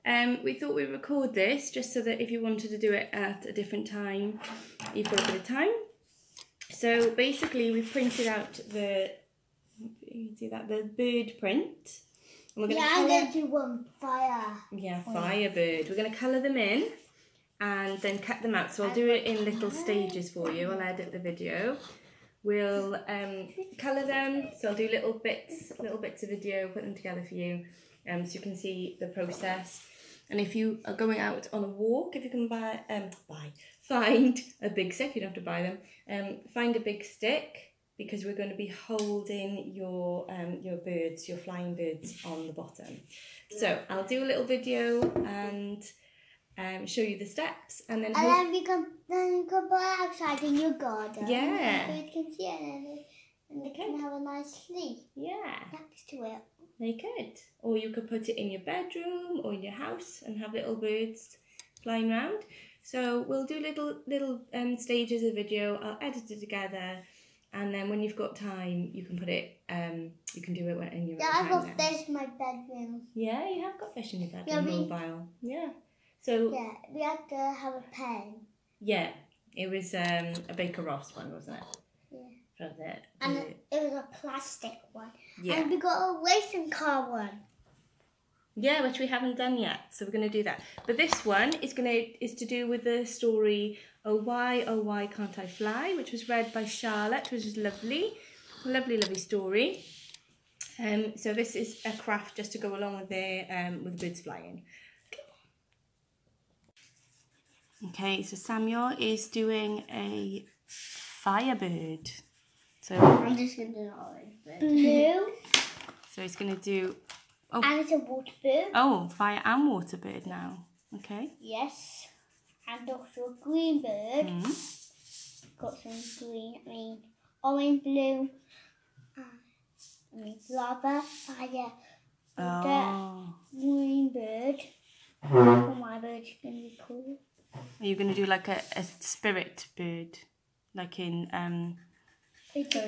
We thought we'd record this just so that if you wanted to do it at a different time, you've got a bit of time. So basically we've printed out the, you can see that, the bird print. And we're going I'm going to do one fire. Yeah, Firebird. We're going to colour them in and then cut them out. So I'll do it in little stages for you. I'll edit the video. We'll colour them. So I'll do little bits of video, put them together for you, so you can see the process. And if you are going out on a walk, if you can find a big stick, you don't have to buy them. Find a big stick, because we're going to be holding your birds, your flying birds, on the bottom. So I'll do a little video and show you the steps, and then you can put it outside in your garden. Yeah. So you can see it, and they can have a nice sleep. Yeah. Next to it. They could, or you could put it in your bedroom or in your house and have little birds flying around. So we'll do little stages of video. I'll edit it together. And then when you've got time, you can put it, you can do it in your Yeah, I've got fish in my bedroom. Yeah, you have got fish in your bedroom, mobile. Yeah. So. Yeah, we had to have a pen. Yeah, it was a Baker Ross one, wasn't it? Yeah. For the and it was a plastic one. Yeah. And we got a racing car one. Yeah, which we haven't done yet, so we're going to do that. But this one is to do with the story Oh Why Can't I Fly, which was read by Charlotte, which is lovely, lovely story. So this is a craft just to go along with the birds flying. Okay, so Samuel is doing a Firebird. So I'm just going to do an orange bird. Blue. So he's going to do. Oh. And it's a water bird. Oh, fire and water bird now. Okay. Yes. And also a green bird. Got some green, orange, blue. Lava, fire, water, green bird. Oh, my bird's going to be cool. Are you going to do like a spirit bird? Like in... We do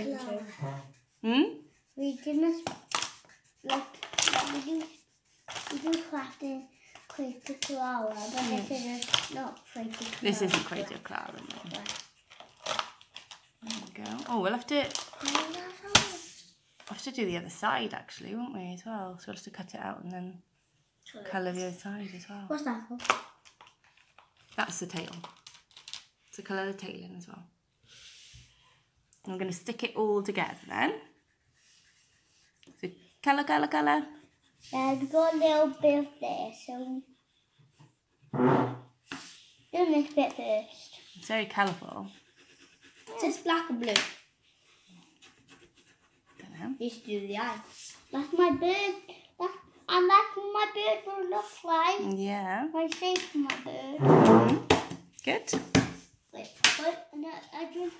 crafting Crater Clara, but this is not Crater Clara. This isn't Crater Clara, no. There we go. Oh, we'll have to do the other side actually, won't we, as well? So we'll have to cut it out and then colour the other side as well. What's that for? That's the tail. So colour the tail in as well. I'm going to stick it all together then. So colour. Yeah, we've got a little bit of this, so do this bit first. It's very colourful. It's just black and blue. Don't know. You should do the eye. That's my bird. And that's what my bird will look like. Yeah. My shape for my bird. Good. Wait, and I do